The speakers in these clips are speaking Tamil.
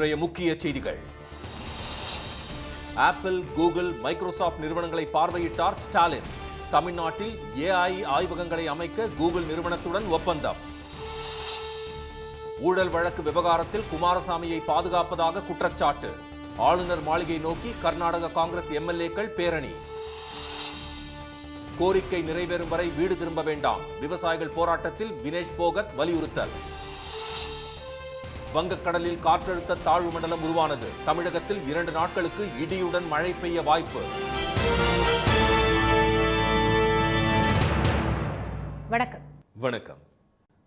இன்றைய முக்கிய செய்திகள். ஆப்பிள், கூகுள், மைக்ரோசாப்ட் நிறுவனங்களை பார்வையிட்டார் ஸ்டாலின். தமிழ்நாட்டில் AI ஆய்வகங்களை அமைக்க கூகுள் நிறுவனத்துடன் ஒப்பந்தம். ஊழல் வழக்கு விவகாரத்தில் குமாரசாமியை பாதுகாப்பதாக குற்றச்சாட்டு. ஆளுநர் மாளிகை நோக்கி கர்நாடக காங்கிரஸ் MLAக்கள் பேரணி. கோரிக்கை நிறைவேறும் வரை வீடு திரும்ப வேண்டாம், விவசாயிகள் போராட்டத்தில் வினேஷ் போகத் வலியுறுத்தல். வங்கக்கடலில் காற்றழுத்த தாழ்வு மண்டலம் உருவானது. தமிழகத்தில் 2 நாட்களுக்கு இடியுடன் மழை பெய்ய வாய்ப்பு. வணக்கம்.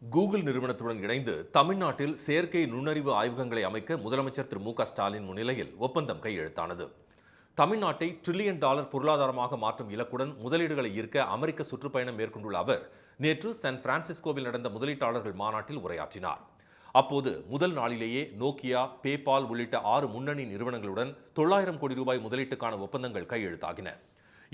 கூகுள் நிறுவனத்துடன் இணைந்து தமிழ்நாட்டில் செயற்கை நுண்ணறிவு ஆய்வகங்களை அமைக்க முதலமைச்சர் திரு மு க ஸ்டாலின் முன்னிலையில் ஒப்பந்தம் கையெழுத்தானது. தமிழ்நாட்டை $1 டிரில்லியன் பொருளாதாரமாக மாற்றும் இலக்குடன் முதலீடுகளை ஈர்க்க அமெரிக்க சுற்றுப்பயணம் மேற்கொண்டுள்ள அவர் நேற்று சான் பிரான்சிஸ்கோவில் நடந்த முதலீட்டாளர்கள் மாநாட்டில் உரையாற்றினார். அப்போது முதல் நாளிலேயே நோக்கியா, பேபால் உள்ளிட்ட 6 முன்னணி நிறுவனங்களுடன் 900 கோடி ரூபாய் முதலீட்டுக்கான ஒப்பந்தங்கள் கையெழுத்தாகின.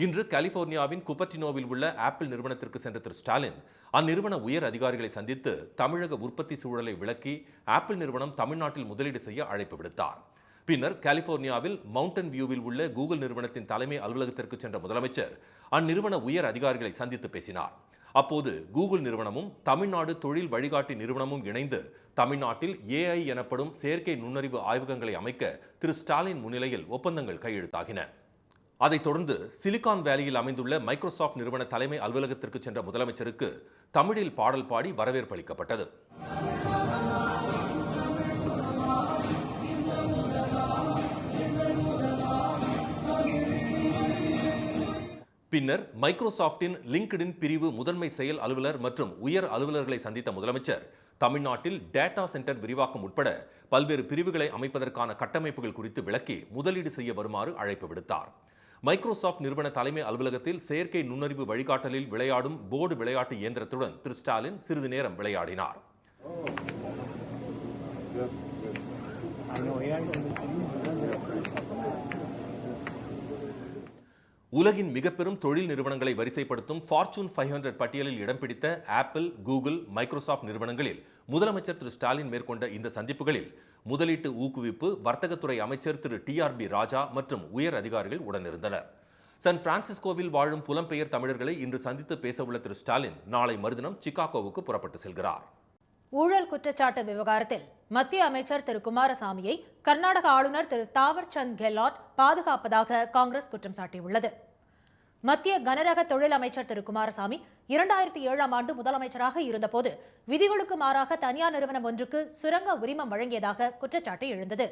இன்று கலிபோர்னியாவின் குபர்டினோவில் உள்ள ஆப்பிள் நிறுவனத்திற்கு சென்ற திரு ஸ்டாலின் அந்நிறுவன உயர் அதிகாரிகளை சந்தித்து தமிழக உற்பத்தி சூழலை விளக்கி ஆப்பிள் நிறுவனம் தமிழ்நாட்டில் முதலீடு செய்ய அழைப்பு விடுத்தார். பின்னர் கலிபோர்னியாவில் மவுண்டன் வியூவில் உள்ள கூகுள் நிறுவனத்தின் தலைமை அலுவலகத்திற்கு சென்ற முதலமைச்சர் அந்நிறுவன உயர் அதிகாரிகளை சந்தித்து பேசினார். அப்போது கூகுள் நிறுவனமும் தமிழ்நாடு தொழில் வழிகாட்டி நிறுவனமும் இணைந்து தமிழ்நாட்டில் AI எனப்படும் செயற்கை நுண்ணறிவு ஆய்வகங்களை அமைக்க திரு ஸ்டாலின் முன்னிலையில் ஒப்பந்தங்கள் கையெழுத்தாகின. அதைத் தொடர்ந்து சிலிகான் வேலியில் அமைந்துள்ள மைக்ரோசாப்ட் நிறுவன தலைமை அலுவலகத்திற்கு சென்ற முதலமைச்சருக்கு தமிழில் பாடல் பாடி வரவேற்பு அளிக்கப்பட்டது. பின்னர் மைக்ரோசாப்டின் லிங்க்டின் பிரிவு முதன்மை செயல் அலுவலர் மற்றும் உயர் அலுவலர்களை சந்தித்த முதலமைச்சர் தமிழ்நாட்டில் டேட்டா சென்டர் விரிவாக்கம் உட்பட பல்வேறு பிரிவுகளை அமைப்பதற்கான கட்டமைப்புகள் குறித்து விளக்கி முதலீடு செய்ய வருமாறு அழைப்பு விடுத்தார். மைக்ரோசாப்ட் நிறுவன தலைமை அலுவலகத்தில் செயற்கை நுண்ணறிவு வழிகாட்டலில் விளையாடும் போர்டு விளையாட்டு இயந்திரத்துடன் திரு ஸ்டாலின் சிறிது நேரம் விளையாடினார். உலகின் மிக பெரும் தொழில் நிறுவனங்களை வரிசைப்படுத்தும் ஃபார்ச்சூன் 500 பட்டியலில் இடம் பிடித்த ஆப்பிள், கூகுள், மைக்ரோசாப்ட் நிறுவனங்களில் முதலமைச்சர் திரு ஸ்டாலின் மேற்கொண்ட இந்த சந்திப்புகளில் முதலீட்டு ஊக்குவிப்பு, வர்த்தகத்துறை அமைச்சர் திரு TRB ராஜா மற்றும் உயர் அதிகாரிகள் உடனிருந்தனர். சான் பிரான்சிஸ்கோவில் வாழும் புலம்பெயர் தமிழர்களை இன்று சந்தித்து பேசவுள்ள திரு ஸ்டாலின் நாளை மறுதினம் சிகாகோவுக்கு புறப்பட்டு செல்கிறார். ஊழல் குற்றச்சாட்டு விவகாரத்தில் மத்திய அமைச்சர் திரு குமாரசாமியை கர்நாடக ஆளுநர் திரு தாவர் சந்த் கெஹ்லோட் பாதுகாப்பதாக காங்கிரஸ் குற்றம் சாட்டியுள்ளது. மத்திய கனரக தொழில் அமைச்சர் திரு குமாரசாமி 2007ஆம் ஆண்டு முதலமைச்சராக இருந்தபோது விதிகளுக்கு மாறாக தனியார் நிறுவனம் ஒன்றுக்கு சுரங்க உரிமம் வழங்கியதாக குற்றச்சாட்டு எழுந்தது.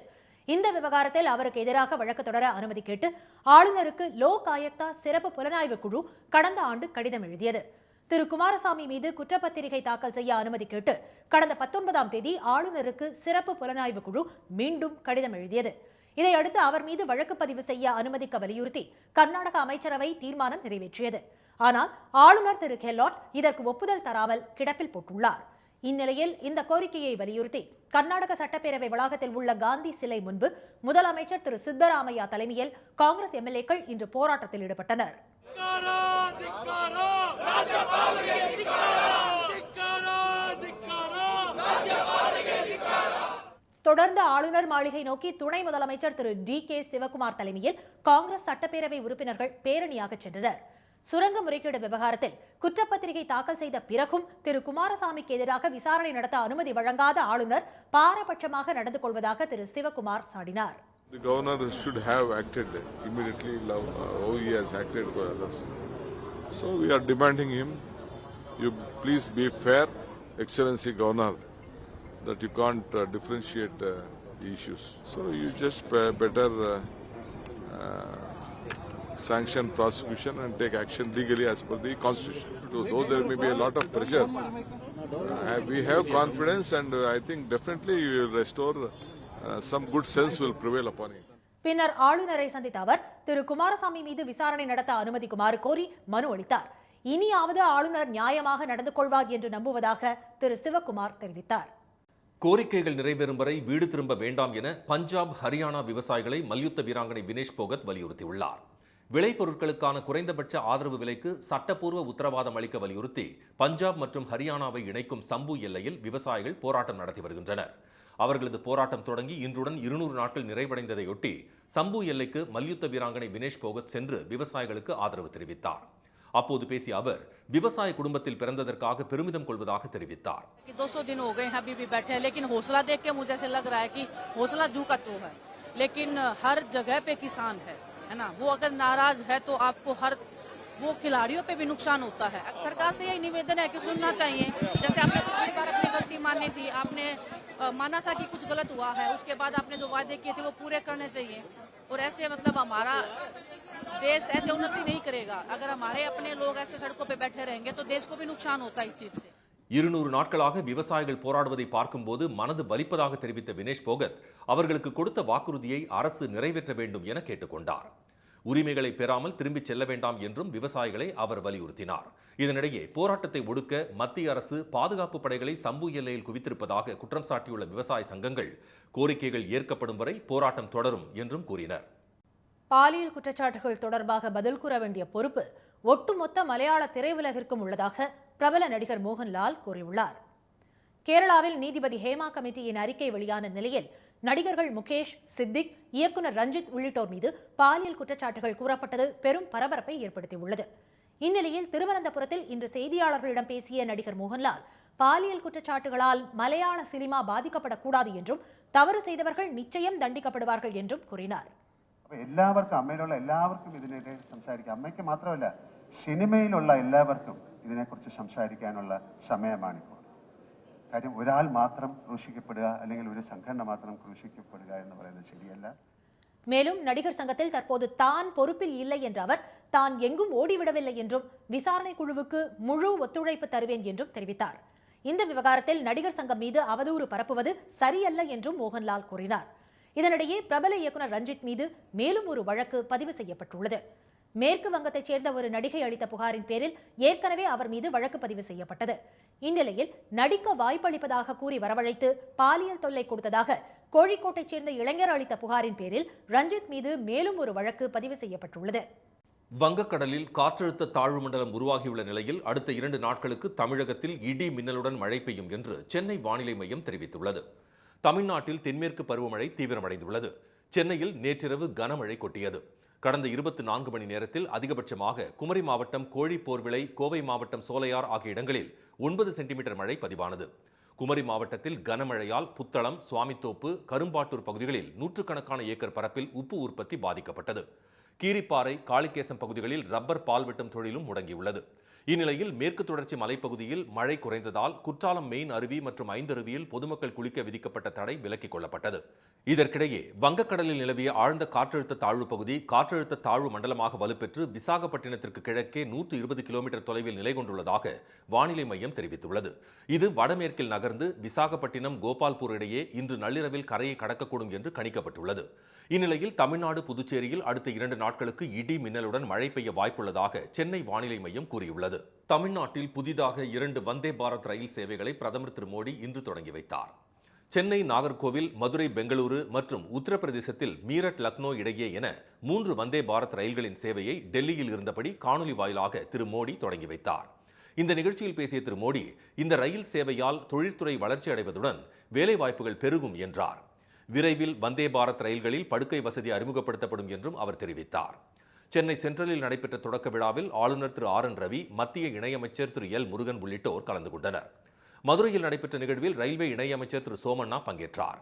இந்த விவகாரத்தில் அவருக்கு எதிராக வழக்கு தொடர அனுமதி கேட்டு ஆளுநருக்கு லோக் ஆயுக்தா சிறப்பு புலனாய்வு குழு கடந்த ஆண்டு கடிதம் எழுதியது. திரு குமாரசாமி மீது குற்றப்பத்திரிகை தாக்கல் செய்ய அனுமதி கேட்டு கடந்த 19ஆம் தேதி ஆளுநருக்கு சிறப்பு புலனாய்வு குழு மீண்டும் கடிதம் எழுதியது. இதையடுத்து அவர் மீது வழக்கு பதிவு செய்ய அனுமதிக்க வலியுறுத்தி கர்நாடக அமைச்சரவை தீர்மானம் நிறைவேற்றியது. ஆனால் ஆளுநர் திரு கெஹ்லோட் இதற்கு ஒப்புதல் தராமல் கிடப்பில் போட்டுள்ளார். இந்நிலையில் இந்த கோரிக்கையை வலியுறுத்தி கர்நாடக சட்டப்பேரவை வளாகத்தில் உள்ள காந்தி சிலை முன்பு முதலமைச்சர் திரு சித்தராமையா தலைமையில் காங்கிரஸ் MLAக்கள் இன்று போராட்டத்தில் ஈடுபட்டனர். தொடர்ந்து ஆளுநர் மாளிகை நோக்கி துணை முதலமைச்சர் திரு DK சிவகுமார் தலைமையில் காங்கிரஸ் சட்டப்பேரவை உறுப்பினர்கள் பேரணியாக சென்றனர். சுரங்க முறைகேடு விவகாரத்தில் குற்றப்பத்திரிகை தாக்கல் செய்த பிறகும் திரு குமாரசாமிக்கு எதிராக விசாரணை நடத்த அனுமதி வழங்காத ஆளுநர் பாரபட்சமாக நடந்து கொள்வதாக திரு Sivakumar சாடினார். The governor should have acted immediately how he has acted for others. So we are demanding him, you please be fair, Excellency Governor, that you can't differentiate the issues. So you just better sanction prosecution and take action legally as per the constitution. Though there may be a lot of pressure, we have confidence and I think definitely you will restore some good sense will prevail upon it. பின்னர் ஆளுநரை சந்தித்த அவர் திரு குமாரசாமி மீது விசாரணை நடத்த அனுமதிக்குமாறு கோரி மனு அளித்தார். இனியாவது ஆளுநர் நியாயமாக நடந்து கொள்வார் என்று நம்புவதாக திரு சிவகுமார் தெரிவித்தார். கோரிக்கைகள் நிறைவேறும் வரை வீடு திரும்ப வேண்டாம் என பஞ்சாப், ஹரியானா விவசாயிகளை மல்யுத்த வீராங்கனை வினேஷ் போகத் வலியுறுத்தியுள்ளார். விளைபொருட்களுக்கான குறைந்தபட்ச ஆதரவு விலைக்கு சட்டப்பூர்வ உத்தரவாதம் அளிக்க வலியுறுத்தி பஞ்சாப் மற்றும் ஹரியானாவை இணைக்கும் சம்பு எல்லையில் விவசாயிகள் போராட்டம் நடத்தி வருகின்றனர். அவர்களது போராட்டம் தொடங்கி இன்றுடன் 200 நாட்கள் நிறைவடைந்ததையொட்டி சம்பு எல்லைக்கு மல்யுத்த வீராங்கனை வினேஷ் போகத் சென்று விவசாயிகளுக்கு ஆதரவு தெரிவித்தார். அப்போது பேசிய அவர் விவசாய குடும்பத்தில் பிறந்ததற்காக பெருமிதம் கொள்வதாக தெரிவித்தார். 200 दिन हो गए हैं अभी भी बैठे हैं, लेकिन हौसला देख के मुझे ऐसे लग रहा है कि हौसला जू का तो है, लेकिन हर जगह पे किसान है ना. वो अगर नाराज है तो आपको हर वो खिलाड़ियों पे भी नुकसान होता है. सरकार से यही निवेदन है कि सुनना चाहिए. जैसे आपने पिछली बार अपनी गलती मानी थी, आपने माना था कि कुछ गलत हुआ है, उसके बाद आपने जो वादे किए थे वो पूरे करने चाहिए. और ऐसे मतलब हमारा देश ऐसे उन्नति नहीं करेगा. अगर हमारे अपने लोग ऐसे सड़कों पे बैठे रहेंगे तो देश को भी नुकसान होता है इस चीज से. 200 நாட்களாக விவசாயிகள் போராடுவதை பார்க்கும்போது மனது வலிப்பதாக தெரிவித்த வினேஷ் போகத் அவர்களுக்கு கொடுத்த வாக்குறுதியை அரசு நிறைவேற்ற வேண்டும் என கேட்டுக்கொண்டார். உரிமைகளை பெறாமல் திரும்பிச் செல்ல வேண்டாம் என்றும் விவசாயிகளை அவர் வலியுறுத்தினார். இதனிடையே போராட்டத்தை ஒடுக்க மத்திய அரசு பாதுகாப்பு படைகளை சம்பு எல்லையில் குவித்திருப்பதாக குற்றம் சாட்டியுள்ள விவசாய சங்கங்கள் கோரிக்கைகள் ஏற்கப்படும் வரை போராட்டம் தொடரும் என்றும் கூறினர். பாலியல் குற்றச்சாட்டுகள் தொடர்பாக பதில் கூற வேண்டிய பொறுப்பு ஒட்டுமொத்த மலையாள திரையுலகிற்கும் உள்ளதாக பிரபல நடிகர் மோகன்லால் கூறியுள்ளார். கேரளாவில் நீதிபதி ஹேமா கமிட்டியின் அறிக்கை வெளியான நிலையில் நடிகர்கள் முகேஷ், சித்திக், இயக்குனர் ரஞ்சித் உள்ளிட்டோர் மீது பாலியல் குற்றச்சாட்டுகள் கூறப்பட்டது பெரும் பரபரப்பை ஏற்படுத்தியுள்ளது. இந்நிலையில் திருவனந்தபுரத்தில் இன்று செய்தியாளர்களிடம் பேசிய நடிகர் மோகன்லால் பாலியல் குற்றச்சாட்டுகளால் மலையாள சினிமா பாதிக்கப்படக்கூடாது என்றும் தவறு செய்தவர்கள் நிச்சயம் தண்டிக்கப்படுவார்கள் என்றும் கூறினார். എല്ലാവർക്കും അമ്മയിലുള്ള എല്ലാവർക്കും ഇതിനെതിരെ സംസാരിക്കാം. അമ്മയ്ക്ക് മാത്രമല്ല സിനിമയിലുള്ള എല്ലാവർക്കും ഇതിനെക്കുറിച്ച് സംസാരിക്കാനുള്ള സമയമാണിപ്പോൾ. കാര്യം ഒരാൾ മാത്രം ക്രൂശിക്കപ്പെടുക അല്ലെങ്കിൽ ഒരു സംഘടന മാത്രം ക്രൂശിക്കപ്പെടുക എന്ന് പറയുന്നത് ശരിയല്ല. மேலும் நடிகர் சங்கத்தில் தற்போது தான் பொறுப்பில் இல்லை என்ற அவர் தான் எங்கும் ஓடிவிடவில்லை என்றும் விசாரணை குழுவுக்கு முழு ஒத்துழைப்பு தருவேன் என்றும் தெரிவித்தார். இந்த விவகாரத்தில் நடிகர் சங்கம் மீது அவதூறு பரப்புவது சரியல்ல என்றும் மோகன்லால் கூறினார். இதனிடையே பிரபல இயக்குனர் ரஞ்சித் மீது மேலும் ஒரு வழக்கு பதிவு செய்யப்பட்டுள்ளது. மேற்கு வங்கத்தைச் சேர்ந்த ஒரு நடிகை அளித்த புகாரின் பேரில் ஏற்கனவே அவர் மீது வழக்கு பதிவு செய்யப்பட்டது. இந்நிலையில் நடிக்க வாய்ப்பளிப்பதாக கூறி வரவழைத்து பாலியல் தொல்லை கொடுத்ததாக கோழிக்கோட்டைச் சேர்ந்த இளைஞர் அளித்த புகாரின் பேரில் ரஞ்சித் மீது மேலும் ஒரு வழக்கு பதிவு செய்யப்பட்டுள்ளது. வங்கக்கடலில் காற்றழுத்த தாழ்வு மண்டலம் உருவாகியுள்ள நிலையில் அடுத்த 2 நாட்களுக்கு தமிழகத்தில் இடி மின்னலுடன் மழை பெய்யும் என்று சென்னை வானிலை மையம் தெரிவித்துள்ளது. தமிழ்நாட்டில் தென்மேற்கு பருவமழை தீவிரமடைந்துள்ளது. சென்னையில் நேற்றிரவு கனமழை கொட்டியது. கடந்த 24 மணி நேரத்தில் அதிகபட்சமாக குமரி மாவட்டம் கோழிப்போர்விளை, கோவை மாவட்டம் சோலையார் ஆகிய இடங்களில் 9 சென்டிமீட்டர் மழை பதிவானது. குமரி மாவட்டத்தில் கனமழையால் புத்தளம், சுவாமித்தோப்பு, கரும்பாட்டூர் பகுதிகளில் நூற்றுக்கணக்கான ஏக்கர் பரப்பில் உப்பு உற்பத்தி பாதிக்கப்பட்டது. கீரிப்பாறை, காளிகேசம் பகுதிகளில் ரப்பர் பால் வெட்டும் தொழிலும் முடங்கியுள்ளது. இந்நிலையில் மேற்கு தொடர்ச்சி மலைப்பகுதியில் மழை குறைந்ததால் குற்றாலம் மெயின் அருவி மற்றும் ஐந்தருவியில் பொதுமக்கள் குளிக்க விதிக்கப்பட்ட தடை விலக்கிக் கொள்ளப்பட்டது. இதற்கிடையே வங்கக்கடலில் நிலவிய ஆழ்ந்த காற்றழுத்த தாழ்வு பகுதி காற்றழுத்த தாழ்வு மண்டலமாக வலுப்பெற்று விசாகப்பட்டினத்திற்கு கிழக்கே 120 கிலோமீட்டர் தொலைவில் நிலை கொண்டுள்ளதாக வானிலை மையம் தெரிவித்துள்ளது. இது வடமேற்கில் நகர்ந்து விசாகப்பட்டினம், கோபால்பூர் இடையே இன்று நள்ளிரவில் கரையை கடக்கக்கூடும் என்று கணிக்கப்பட்டுள்ளது. இந்நிலையில் தமிழ்நாடு, புதுச்சேரியில் அடுத்த 2 நாட்களுக்கு இடி மின்னலுடன் மழை பெய்ய வாய்ப்புள்ளதாக சென்னை வானிலை மையம் கூறியுள்ளது. தமிழ்நாட்டில் புதிதாக 2 வந்தே பாரத் ரயில் சேவைகளை பிரதமர் திரு மோடி இன்று தொடங்கி வைத்தார். சென்னை, நாகர்கோவில், மதுரை, பெங்களூரு மற்றும் உத்தரப்பிரதேசத்தில் மீரட், லக்னோ இடையே என 3 வந்தே பாரத் ரயில்களின் சேவையை டெல்லியில் இருந்தபடி காணொலி வாயிலாக திரு மோடி தொடங்கி வைத்தார். இந்த நிகழ்ச்சியில் பேசிய திரு மோடி, இந்த ரயில் சேவையால் தொழில்துறை வளர்ச்சி அடைவதுடன் வேலைவாய்ப்புகள் பெருகும் என்றார். விரைவில் வந்தே பாரத் ரயில்களில் படுக்கை வசதி அறிமுகப்படுத்தப்படும் என்றும் அவர் தெரிவித்தார். சென்னை சென்ட்ரலில் நடைபெற்ற தொடக்க விழாவில் ஆளுநர் திரு ஆர் என் ரவி, மத்திய இணையமைச்சர் திரு எல் முருகன் உள்ளிட்டோர் கலந்து கொண்டனர். மதுரையில் நடைபெற்ற நிகழ்வில் ரயில்வே இணையமைச்சர் திரு சோமண்ணா பங்கேற்றார்.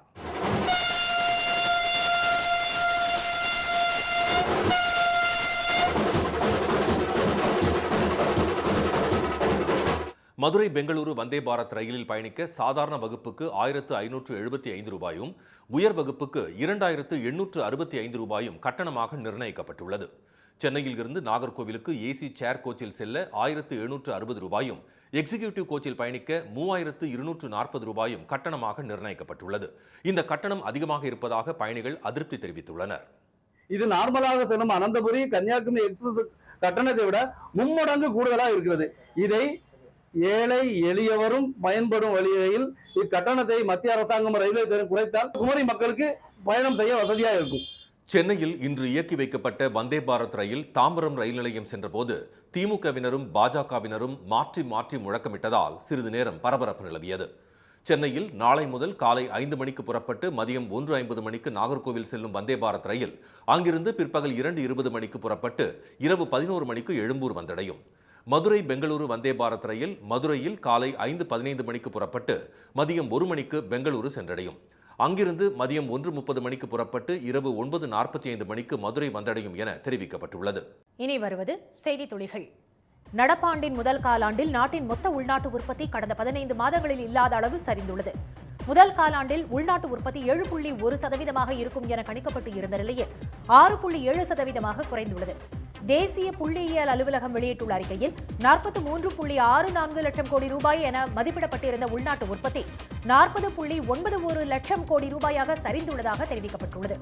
மதுரை, பெங்களூரு வந்தே பாரத் ரயிலில் பயணிக்க சாதாரண வகுப்புக்கு 1575 ரூபாயும், உயர் வகுப்புக்கு 2865 ரூபாயும் கட்டணமாக நிர்ணயிக்கப்பட்டுள்ளது. சென்னையில் இருந்து நாகர்கோவிலுக்கு ஏசி சேர் கோச்சில் செல்ல 1760 ரூபாயும், எக்ஸிகியூட்டிவ் கோச்சில் பயணிக்க 3240 ரூபாயும் கட்டணமாக நிர்ணயிக்கப்பட்டுள்ளது. இந்த கட்டணம் அதிகமாக இருப்பதாக பயணிகள் அதிருப்தி தெரிவித்துள்ளனர். இது நார்மலாக செல்லும் அனந்தபுரி, கன்னியாகுமரி எக்ஸ்பிரஸ் கட்டணத்தை விட 3 மடங்கு கூடுதலாக இருக்கிறது. இதை ஏழை எளியவரும் பயன்படும் வழியில் இக்கட்டணத்தை மத்திய அரசாங்கம் ரயில்வே துறை குறைத்தால் குமரி மக்களுக்கு பயணம் செய்ய வசதியாக இருக்கும். சென்னையில் இன்று இயக்கி வைக்கப்பட்ட வந்தே பாரத் ரயில் தாம்பரம் ரயில் நிலையம் சென்றபோது திமுகவினரும் பாஜகவினரும் மாற்றி மாற்றி முழக்கமிட்டதால் சிறிது நேரம் பரபரப்பு நிலவியது. சென்னையில் நாளை முதல் காலை 5 மணிக்கு புறப்பட்டு மதியம் 1:50 மணிக்கு நாகர்கோவில் செல்லும் வந்தே பாரத் ரயில் அங்கிருந்து பிற்பகல் 2:20 மணிக்கு புறப்பட்டு இரவு 11 மணிக்கு எழும்பூர் வந்தடையும். மதுரை பெங்களூரு வந்தே பாரத் ரயில் மதுரையில் காலை 5:15 மணிக்கு புறப்பட்டு மதியம் 1 மணிக்கு பெங்களூரு சென்றடையும். அங்கிருந்து மதியம் 1:30 மணிக்கு புறப்பட்டு இரவு 9:45 மணிக்கு மதுரை வந்தடையும் என தெரிவிக்கப்பட்டுள்ளது. இனி வருவது செய்தி துளிகள். நடப்பாண்டின் முதல் காலாண்டில் நாட்டின் மொத்த உள்நாட்டு உற்பத்தி கடந்த 15 மாதங்களில் இல்லாத அளவு சரிந்துள்ளது. முதல் காலாண்டில் உள்நாட்டு உற்பத்தி 7.1% இருக்கும் என கணிக்கப்பட்டு இருந்த நிலையில் 6.7% குறைந்துள்ளது. தேசிய புள்ளியியல் அலுவலகம் வெளியிட்டுள்ள அறிக்கையில் 43.64 லட்சம் கோடி ரூபாய் என மதிப்பிடப்பட்டிருந்த உள்நாட்டு உற்பத்தி 40.91 லட்சம் கோடி ரூபாயாக சரிந்துள்ளதாக தெரிவிக்கப்பட்டுள்ளது.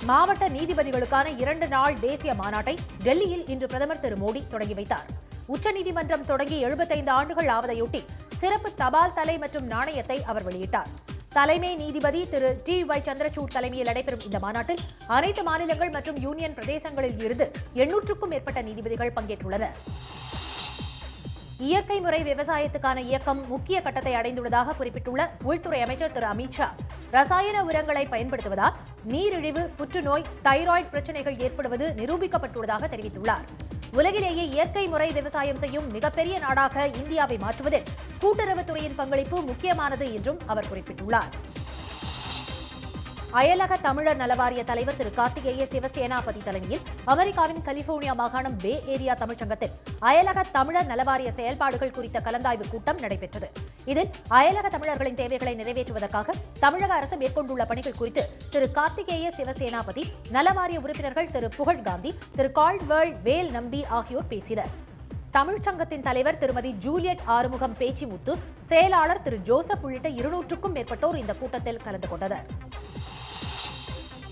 மாவட்ட நீதிபதிகளுக்கான 2 நாள் தேசிய மாநாட்டை டெல்லியில் இன்று பிரதமர் திரு மோடி தொடங்கி வைத்தார். உச்சநீதிமன்றம் தொடங்கி 75 ஆண்டுகள் ஆவதையொட்டி சிறப்பு தபால் தலை மற்றும் நாணயத்தை அவர் வெளியிட்டார். தலைமை நீதிபதி திரு T.Y. சந்திரசூட் தலைமையில் நடைபெறும் இந்த மாநாட்டில் அனைத்து மாநிலங்கள் மற்றும் யூனியன் பிரதேசங்களில் இருந்து 800க்கும் மேற்பட்ட நீதிபதிகள் பங்கேற்றுள்ளனர். இயற்கை முறை விவசாயத்துக்கான இயக்கம் முக்கிய கட்டத்தை அடைந்துள்ளதாக குறிப்பிட்டுள்ள உள்துறை அமைச்சர் திரு அமித்ஷா, ரசாயன உரங்களை பயன்படுத்துவதால் நீரிழிவு, புற்றுநோய், தைராய்டு பிரச்சனைகள் ஏற்படுவது நிரூபிக்கப்பட்டுள்ளதாக தெரிவித்துள்ளார். உலகிலேயே இயற்கை முறை விவசாயம் செய்யும் மிகப்பெரிய நாடாக இந்தியாவை மாற்றுவதில் கூட்டுறவுத்துறையின் பங்களிப்பு முக்கியமானது என்றும் அவர் குறிப்பிட்டுள்ளார். அயலக தமிழர் நலவாரிய தலைவர் திரு கார்த்திகேய சிவசேனாபதி தலைமையில் அமெரிக்காவின் கலிபோர்னியா மாகாணம் பே ஏரியா தமிழ்ச்சங்கத்தில் அயலக தமிழர் நலவாரிய செயல்பாடுகள் குறித்த கலந்தாய்வு கூட்டம் நடைபெற்றது. இதில் அயலக தமிழர்களின் தேவைகளை நிறைவேற்றுவதற்காக தமிழக அரசு மேற்கொண்டுள்ள பணிகள் குறித்து திரு கார்த்திகேய சிவசேனாபதி, நலவாரிய உறுப்பினர்கள் திரு புகழ்காந்தி, திரு கால்ட்வெல் வேல் நம்பி ஆகியோர் பேசினர். தமிழ்ச்சங்கத்தின் தலைவர் திருமதி ஜூலியட் ஆறுமுகம் பேச்சிமுத்து, செயலாளர் திரு ஜோசப் உள்ளிட்ட 200க்கும் மேற்பட்டோர் இந்த கூட்டத்தில் கலந்து கொண்டனர்.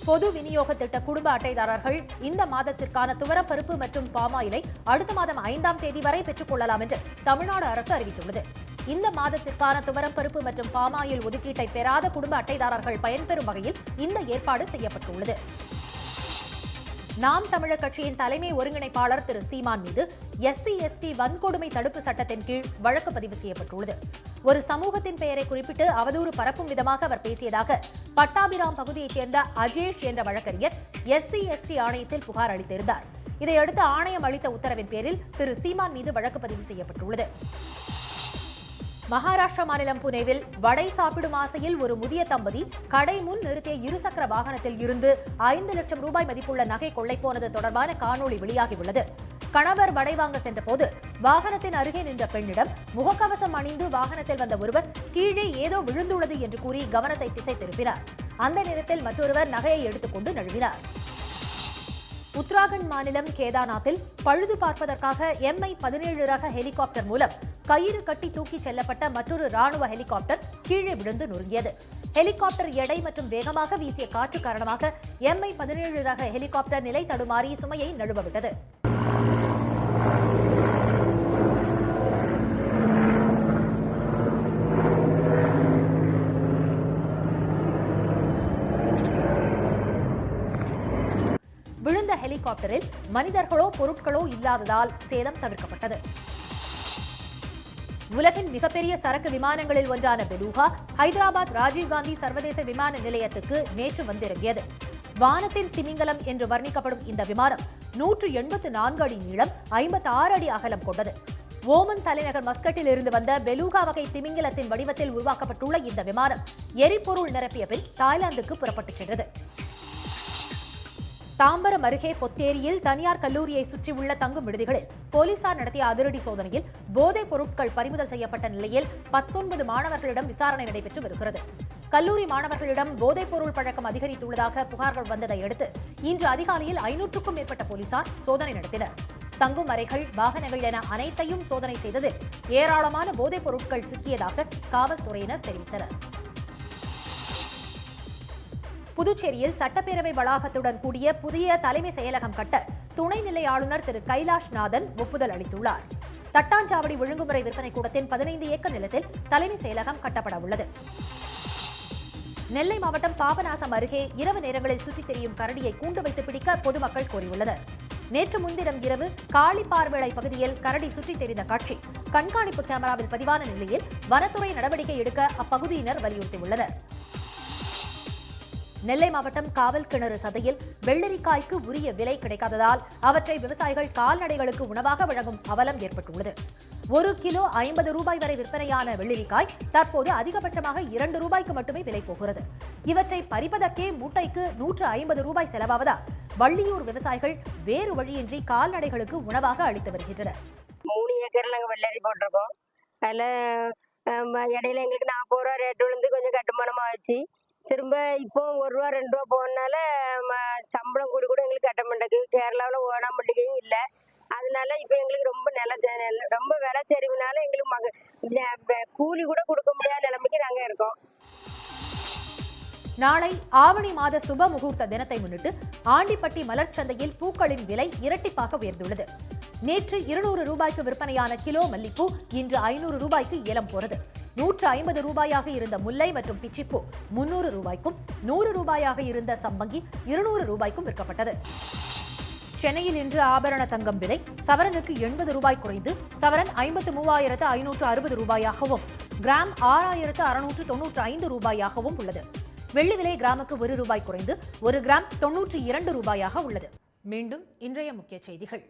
பொது விநியோக திட்ட குடும்ப அட்டைதாரர்கள் இந்த மாதத்திற்கான துவரப்பருப்பு மற்றும் பாமாயிலை அடுத்த மாதம் 5ஆம் தேதி வரை பெற்றுக் கொள்ளலாம் என்று தமிழ்நாடு அரசு அறிவித்துள்ளது. இந்த மாதத்திற்கான துவரப்பருப்பு மற்றும் பாமாயில் ஒதுக்கீட்டை பெறாத குடும்ப அட்டைதாரர்கள் பயன்பெறும் வகையில் இந்த ஏற்பாடு செய்யப்பட்டுள்ளது. நாம் தமிழர் கட்சியின் தலைமை ஒருங்கிணைப்பாளர் திரு சீமான் மீது SC/ST வன்கொடுமை தடுப்பு சட்டத்தின் கீழ் வழக்கு பதிவு செய்யப்பட்டுள்ளது. ஒரு சமூகத்தின் பெயரை குறிப்பிட்டு அவதூறு பரப்பும் விதமாக அவர் பேசியதாக பட்டாபிராம் பகுதியைச் சேர்ந்த அஜேஷ் என்ற வழக்கறிஞர் SC/ST ஆணையத்தில் புகார் அளித்திருந்தார். இதையடுத்து ஆணையம் அளித்த உத்தரவின் பேரில் திரு சீமான் மீது வழக்கு பதிவு செய்யப்பட்டுள்ளது. மகாராஷ்டிரா மாநிலம் புனேவில் வடை சாப்பிடும் ஆசையில் ஒரு முதிய தம்பதி கடை முன் நிறுத்திய இருசக்கர வாகனத்தில் இருந்து 5 லட்சம் ரூபாய் மதிப்புள்ள நகை கொள்ளை போனது தொடர்பான காணொளி வெளியாகியுள்ளது. கணவர் வடை வாங்க சென்றபோது வாகனத்தின் அருகே நின்ற பெண்ணிடம் முகக்கவசம் அணிந்து வாகனத்தில் வந்த ஒருவர் கீழே ஏதோ விழுந்துள்ளது என்று கூறி கவனத்தை திசை திருப்பினார். அந்த நேரத்தில் மற்றொருவர் நகையை எடுத்துக்கொண்டு நழுவினார். உத்தராகண்ட் மாநிலம் கேதார்நாத்தில் பழுது பார்ப்பதற்காக Mi-17 ரக ஹெலிகாப்டர் மூலம் கயிறு கட்டி தூக்கிச் செல்லப்பட்ட மற்றொரு ராணுவ ஹெலிகாப்டர் கீழே விழுந்து நொறுங்கியது. ஹெலிகாப்டர் எடை மற்றும் வேகமாக வீசிய காற்று காரணமாக Mi-17 ரக ஹெலிகாப்டர் நிலை தடுமாறி சுமையை நழுவவிட்டது. விழுந்த ஹெலிகாப்டரில் மனிதர்களோ பொருட்களோ இல்லாததால் சேதம் தவிர்க்கப்பட்டது. உலகின் மிகப்பெரிய சரக்கு விமானங்களில் ஒன்றான பெலூகா ஹைதராபாத் ராஜீவ்காந்தி சர்வதேச விமான நிலையத்துக்கு நேற்று வந்திறங்கியது. வானத்தின் திமிங்கலம் என்று வர்ணிக்கப்படும் இந்த விமானம் 184 அடி நீளம், 56 அடி அகலம் கொண்டது. ஓமன் தலைநகர் மஸ்கட்டில் இருந்து வந்த பெலூகா வகை திமிங்கலத்தின் வடிவத்தில் உருவாக்கப்பட்டுள்ள இந்த விமானம் எரிபொருள் நிரப்பிய பின் தாய்லாந்துக்கு புறப்பட்டுச் சென்றது. தாம்பரம் அருகே பொத்தேரியில் தனியார் கல்லூரியை சுற்றியுள்ள தங்கும் விடுதிகளில் போலீசார் நடத்திய அதிரடி சோதனையில் போதைப் பொருட்கள் பறிமுதல் செய்யப்பட்ட நிலையில் 19 மாணவர்களிடம் விசாரணை நடைபெற்று வருகிறது. கல்லூரி மாணவர்களிடம் போதைப் பொருள் பழக்கம் அதிகரித்துள்ளதாக புகார்கள் வந்ததை அடுத்து இன்று அதிகாலையில் 500க்கும் மேற்பட்ட போலீசார் சோதனை நடத்தினர். தங்கும் அறைகள், வாகனங்கள் என அனைத்தையும் சோதனை செய்ததில் ஏராளமான போதைப் பொருட்கள் சிக்கியதாக காவல்துறையினர் தெரிவித்தனர். புதுச்சேரியில் சட்டப்பேரவை வளாகத்துடன் கூடிய புதிய தலைமை செயலகம் கட்ட துணைநிலை ஆளுநர் திரு கைலாஷ்நாதன் ஒப்புதல் அளித்துள்ளார். தட்டாஞ்சாவடி ஒழுங்குமுறை விற்பனை கூடத்தின் 15 ஏக்கர் நிலத்தில் தலைமை செயலகம் கட்டப்பட உள்ளது. நெல்லை மாவட்டம் பாபநாசம் அருகே இரவு நேரங்களில் சுற்றித் திரியும் கரடியை கூண்டு வைத்து பிடிக்க பொதுமக்கள் கோரியுள்ளனர். நேற்று முன்தினம் இரவு காளிப்பார்வேளை பகுதியில் கரடி சுற்றித் திரிந்த காட்சி கண்காணிப்பு கேமராவில் பதிவான நிலையில் வனத்துறை நடவடிக்கை எடுக்க அப்பகுதியினர் வலியுறுத்தியுள்ளனர். நெல்லை மாவட்டம் காவல் கிணறு சதையில் வெள்ளரிக்காய்க்கு உரிய விலை கிடைக்காததால் அவற்றை விவசாயிகள் கால்நடைகளுக்கு உணவாக வழங்கும் அவலம் ஏற்பட்டுள்ளது. 1 கிலோ 50 ரூபாய் வரை விற்பனையான வெள்ளரிக்காய் தற்போது அதிகபட்சமாக 2 ரூபாய்க்கு மட்டுமே விலை போகிறது. இவற்றை பறிப்பதற்கே மூட்டைக்கு 150 ரூபாய் செலவாவதால் வள்ளியூர் விவசாயிகள் வேறு வழியின்றி கால்நடைகளுக்கு உணவாக அளித்து வருகின்றனர். 3 ஏக்கர்ல நாங்கள் வெள்ளரி போட்டிருக்கோம். அதில் இடையில எங்களுக்கு 40 ரூபா ரேட் விழுந்து கொஞ்சம் கட்டுமானமாக ஆச்சு. திரும்ப இப்போ 1 ரூபா 2 ரூபா போனால சம்பளம் கூடி கூட எங்களுக்கு கட்ட மாட்டேங்குது. கேரளாவில் ஓணாம் பண்டிகையும் இல்லை. அதனால இப்போ எங்களுக்கு ரொம்ப விலை சரிவுனால எங்களுக்கு கூலி கூட கொடுக்க முடியாத நிலைமைக்கு நாங்கள் இருக்கோம். நாளை ஆவணி மாத சுப முகூர்த்த தினத்தை முன்னிட்டு ஆண்டிப்பட்டி மலர் சந்தையில் பூக்களின் விலை இரட்டிப்பாக உயர்ந்துள்ளது. நேற்று 200 ரூபாய்க்கு விற்பனையான கிலோ மல்லிப்பூ இன்று 500 ரூபாய்க்கு ஏலம் போறது. 150 ரூபாயாக இருந்த முல்லை மற்றும் பிச்சிப்பூ 300 ரூபாய்க்கும், 100 ரூபாயாக இருந்த சம்பங்கி 200 ரூபாய்க்கும் விற்கப்பட்டது. சென்னையில் இன்று ஆபரண தங்கம் விலை சவரனுக்கு 80 ரூபாய் குறைந்து சவரன் 53,560 ரூபாயாகவும், கிராம் 6,695 ரூபாயாகவும் உள்ளது. வெள்ளி விலை கிராமுக்கு 1 ரூபாய் குறைந்து 1 கிராம் 92 ரூபாயாக உள்ளது. மீண்டும் இன்றைய முக்கிய செய்திகள்.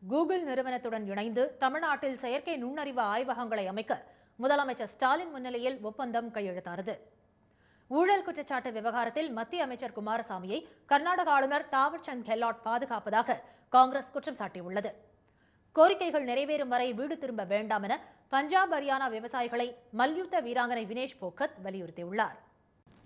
கூகுள் நிறுவனத்துடன் இணைந்து தமிழ்நாட்டில் செயற்கை நுண்ணறிவு ஆய்வகங்களை அமைக்க முதலமைச்சர் ஸ்டாலின் முன்னிலையில் ஒப்பந்தம் கையெழுத்தானது. ஊழல் குற்றச்சாட்டு விவகாரத்தில் மத்திய அமைச்சர் குமாரசாமியை கர்நாடக ஆளுநர் தாவர் சந்த் கெலாட் பாதுகாப்பதாக காங்கிரஸ் குற்றம் சாட்டியுள்ளது. கோரிக்கைகள் நிறைவேறும் வரை வீடு திரும்ப வேண்டாம் என பஞ்சாப் ஹரியானா விவசாயிகளை மல்யுத்த வீராங்கனை வினேஷ் போகத் வலியுறுத்தியுள்ளார்.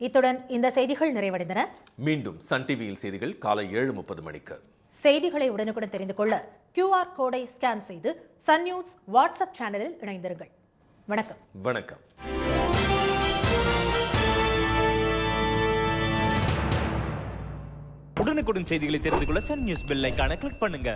இத்துடன் இந்த செய்திகள் நிறைவடைந்தன. மீண்டும் சன் டிவியில் செய்திகள் காலை 7:30 மணிக்கு. செய்திகளை உடனுக்குடன் தெரிந்து கொள்ள QR கோடை ஸ்கேன் செய்து சன் நியூஸ் வாட்ஸ்அப் சேனலில் இணைந்திருங்கள். வணக்கம். வணக்கம். உடனுக்குடன் செய்திகளை தெரிந்து கொள்ள சன் நியூஸ் பெல் ஐகானை கிளிக் பண்ணுங்க.